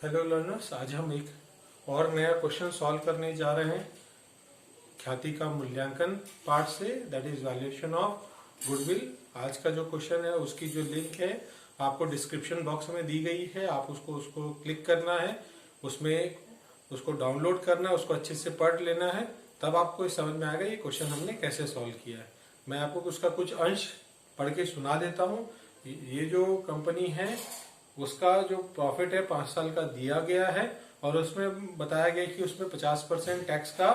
Hello learners, आज हम एक और नया क्वेश्चन सॉल्व करने जा रहे हैं ख्याति का मूल्यांकन पार्ट से, that is valuation of goodwill. आज का जो क्वेश्चन है उसकी जो लिंक है आपको डिस्क्रिप्शन बॉक्स में दी गई है। आप उसको क्लिक करना है, उसमें उसको डाउनलोड करना है, उसको अच्छे से पढ़ लेना है, तब आपको समझ में आएगा ये क्वेश्चन हमने कैसे सॉल्व किया है। मैं आपको उसका कुछ अंश पढ़ के सुना देता हूँ। ये जो कंपनी है उसका जो प्रॉफिट है 5 साल का दिया गया है और उसमें बताया गया कि उसमें 50% टैक्स का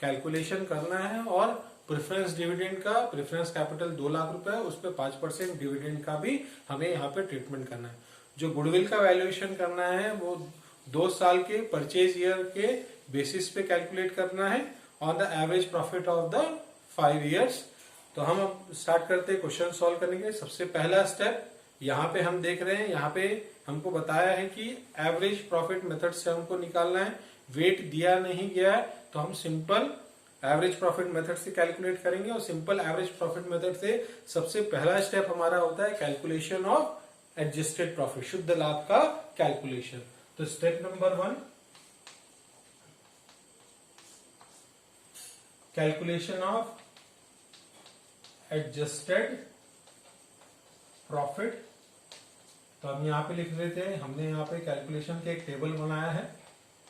कैलकुलेशन करना है और प्रेफरेंस डिविडेंड का, प्रेफरेंस कैपिटल 2 लाख रुपए, उस पर 5% डिविडेंड का भी हमें यहाँ पे ट्रीटमेंट करना है। जो गुडविल का वैल्यूएशन करना है वो 2 साल के परचेज ईयर के बेसिस पे कैलकुलेट करना है on the average profit of the 5 years. तो हम अब स्टार्ट करते हैं क्वेश्चन सॉल्व करने के। सबसे पहला स्टेप यहाँ पे हम देख रहे हैं, यहाँ पे हमको बताया है कि एवरेज प्रॉफिट मेथड से हमको निकालना है। वेट दिया नहीं गया है तो हम सिंपल एवरेज प्रॉफिट मेथड से कैलकुलेट करेंगे और सिंपल एवरेज प्रॉफिट मेथड से सबसे पहला स्टेप हमारा होता है कैलकुलेशन ऑफ एडजस्टेड प्रॉफिट, शुद्ध लाभ का कैलकुलेशन। तो step number 1, calculation of adjusted profit. तो हम यहाँ पे लिख लेते हैं, हमने यहाँ पे कैलकुलेशन के एक टेबल बनाया है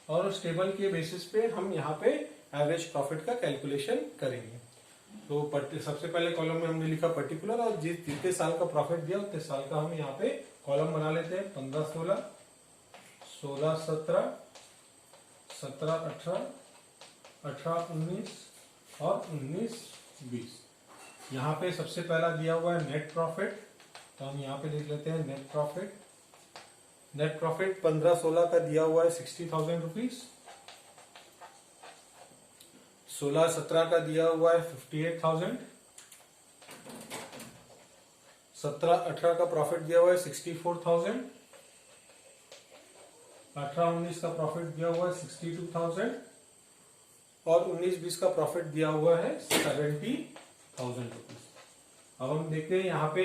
और उस टेबल के बेसिस पे हम यहाँ पे एवरेज प्रॉफिट का कैलकुलेशन करेंगे। तो सबसे पहले कॉलम में हमने लिखा पर्टिकुलर और जितने साल का प्रॉफिट दिया उतने साल का हम यहाँ पे कॉलम बना लेते हैं। 15-16, 16-17, 17-18, 18-19 और 19-20। यहाँ पे सबसे पहला दिया हुआ है नेट प्रॉफिट, तो हम यहाँ पे लिख लेते हैं नेट प्रॉफिट। नेट प्रॉफिट 15-16 का दिया हुआ है 60,000 रुपीज, 16-17 का दिया हुआ है 58,000, 17-18 का प्रॉफिट दिया हुआ है 64,000, 18-19 का प्रॉफिट दिया हुआ है 62,000 और 19-20 का प्रॉफिट दिया हुआ है 70,000 रुपीज। अब हम देखते हैं यहाँ पे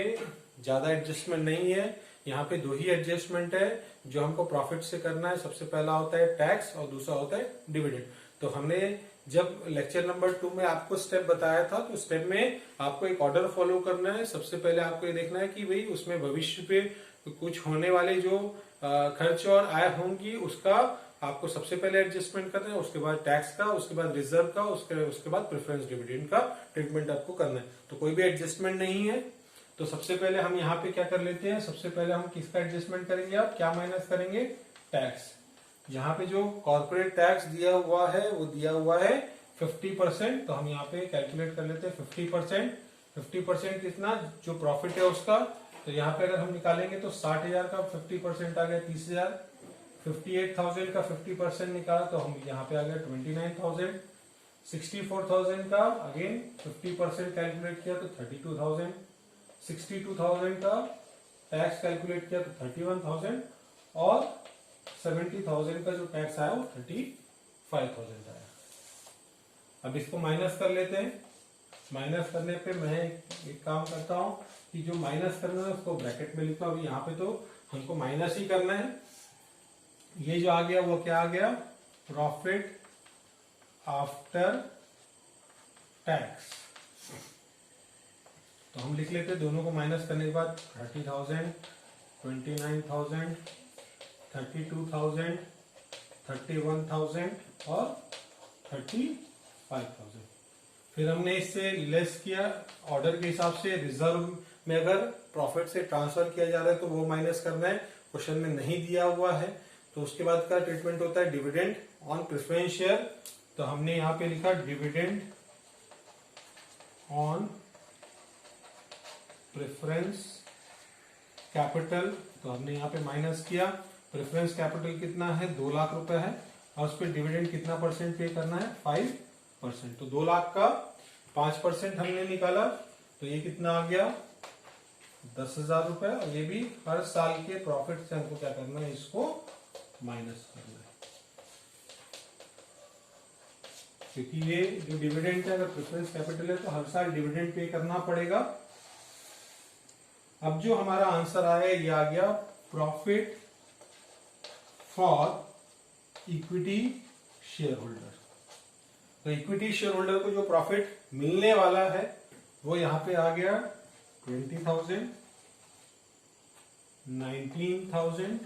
ज्यादा एडजस्टमेंट नहीं है, यहाँ पे 2 ही एडजस्टमेंट है जो हमको प्रॉफिट से करना है। सबसे पहला होता है टैक्स और दूसरा होता है डिविडेंड। तो हमने जब लेक्चर नंबर 2 में आपको स्टेप बताया था तो स्टेप में आपको एक ऑर्डर फॉलो करना है। सबसे पहले आपको ये देखना है कि भाई उसमें भविष्य पे कुछ होने वाले जो खर्च और आय होंगी उसका आपको सबसे पहले एडजस्टमेंट करना है, उसके बाद टैक्स का, उसके बाद रिजर्व का, उसके बाद प्रेफरेंस डिविडेंड का ट्रीटमेंट आपको करना है। तो कोई भी एडजस्टमेंट नहीं है। तो सबसे पहले हम यहाँ पे क्या कर लेते हैं, सबसे पहले हम किसका एडजस्टमेंट करेंगे, आप क्या माइनस करेंगे, टैक्स। यहाँ पे जो कॉर्पोरेट टैक्स दिया हुआ है वो दिया हुआ है 50%। तो हम यहाँ पे कैलकुलेट कर लेते हैं 50%। 50% कितना, जो प्रॉफिट है उसका। तो यहाँ पे अगर हम निकालेंगे तो 60,000 का 50% आ गया 30,000, 58,000 का 50% निकाला तो हम यहाँ पे आ गया 29,000, 64,000 का अगेन 50% कैलकुलेट किया तो 32,000, 62,000 का टैक्स कैलकुलेट किया तो 31,000 और 70,000 का जो टैक्स आया वो 35,000 आया। अब इसको माइनस कर लेते हैं। माइनस करने पे मैं एक काम करता हूं कि जो माइनस करना है उसको ब्रैकेट में लिखता हूं। अभी यहाँ पे तो हमको माइनस ही करना है। ये जो आ गया वो क्या आ गया, प्रॉफिट आफ्टर टैक्स। तो हम लिख लेते हैं दोनों को माइनस करने के बाद 30,000, 29,000, 32,000, 31,000 और 35,000। फिर हमने इससे लेस किया ऑर्डर के हिसाब से। रिजर्व में अगर प्रॉफिट से ट्रांसफर किया जा रहा है तो वो माइनस करना है, क्वेश्चन में नहीं दिया हुआ है। तो उसके बाद का ट्रीटमेंट होता है डिविडेंड ऑन प्रेफरेंस शेयर। तो हमने यहाँ पे लिखा डिविडेंड ऑन प्रेफरेंस कैपिटल। तो हमने यहाँ पे माइनस किया। प्रेफरेंस कैपिटल कितना है, 2 लाख रुपए है और उस पर डिविडेंड कितना परसेंट पे करना है, 5%। तो 2 लाख का 5% हमने निकाला तो ये कितना आ गया, 10,000 रुपए। और ये भी हर साल के प्रॉफिट से हमको क्या करना है, इसको माइनस करना है, क्योंकि ये जो डिविडेंड है अगर प्रेफरेंस कैपिटल है तो हर साल डिविडेंड पे करना पड़ेगा। अब जो हमारा आंसर आया ये आ गया profit for equity share holder. तो इक्विटी शेयर होल्डर को जो प्रॉफिट मिलने वाला है वो यहां पे आ गया 20,000, 19,000,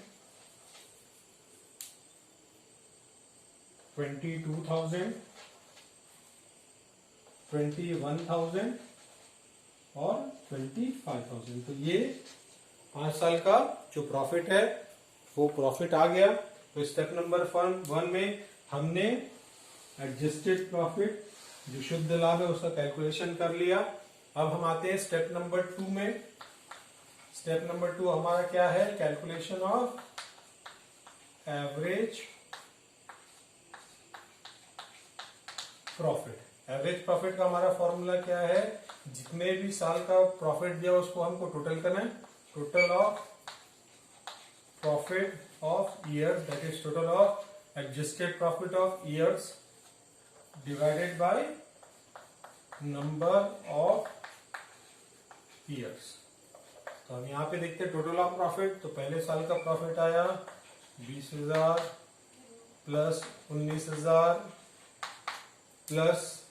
22,000, 21,000 और 25,000। तो ये 5 साल का जो प्रॉफिट है वो प्रॉफिट आ गया। तो स्टेप नंबर 1 में हमने एडजस्टेड प्रॉफिट जो शुद्ध लाभ है उसका कैलकुलेशन कर लिया। अब हम आते हैं स्टेप नंबर 2 में। स्टेप नंबर 2 हमारा क्या है? Calculation of average profit. Average profit का हमारा फॉर्मूला क्या है? जितने भी साल का प्रॉफिट दिया उसको हमको टोटल करना है। Total of profit of years, that is total of adjusted profit of years divided by number of years. तो हम यहाँ पे देखते हैं टोटल ऑफ प्रॉफिट। तो पहले साल का प्रॉफिट आया 20,000 प्लस 19,000 प्लस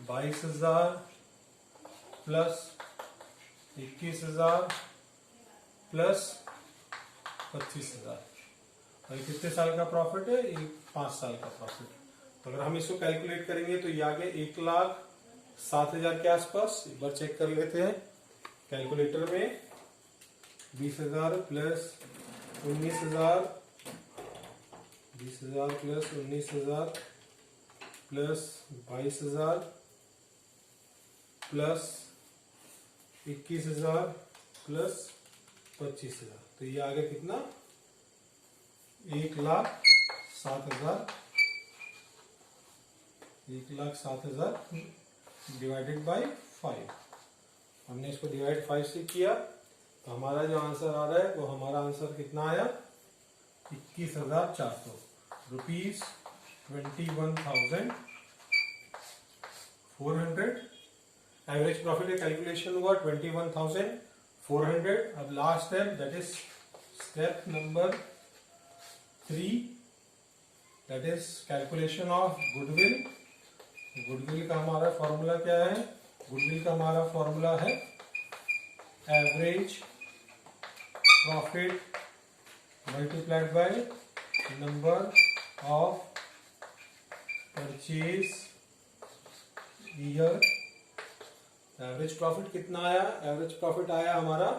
22,000 प्लस 21,000 प्लस 25,000। और ये कितने साल का प्रॉफिट है? ये 5 साल का प्रॉफिट। तो अगर हम इसको कैलकुलेट करेंगे तो ये आ गया 1,07,000 के आसपास। एक बार चेक कर लेते हैं कैलकुलेटर में। 20,000 plus 19,000, 20,000 plus 19,000 plus 22,000 plus 21,000 plus 25,000। तो ये आ गया कितना? 1,07,000। 1,07,000 डिवाइडेड बाय 5। हमने इसको डिवाइड 5 से किया तो हमारा जो आंसर आ रहा है वो हमारा आंसर कितना आया? 21,400 रुपीज 21,400। एवरेज प्रॉफिट का कैलकुलेशन हुआ 21,400। अब last step, that is step number 3, that is calculation of goodwill. Goodwill का हमारा फॉर्मूला क्या है? गुडविल का हमारा फॉर्मूला है average profit multiplied by number of purchase year. Average profit कितना आया? एवरेज प्रॉफिट आया हमारा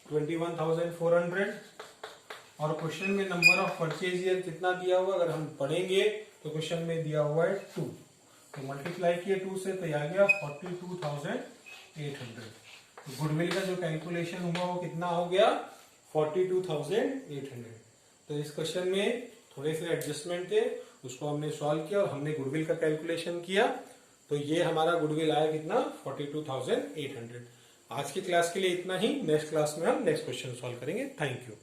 21,400। और क्वेश्चन में नंबर ऑफ परचेज ईयर कितना दिया हुआ? अगर हम पढ़ेंगे तो क्वेश्चन में दिया हुआ है 2। तो मल्टीप्लाई किए 2 से तो आ गया 42,800। तो गुडविल का जो कैलकुलेशन हुआ वो कितना हो गया? 42,800। तो इस क्वेश्चन में थोड़े से एडजस्टमेंट थे, उसको हमने सॉल्व किया और हमने गुडविल का कैलकुलेशन किया। तो ये हमारा गुडविल आया कितना? 42,800। आज की क्लास के लिए इतना ही। नेक्स्ट क्लास में हम नेक्स्ट क्वेश्चन सॉल्व करेंगे। Thank you.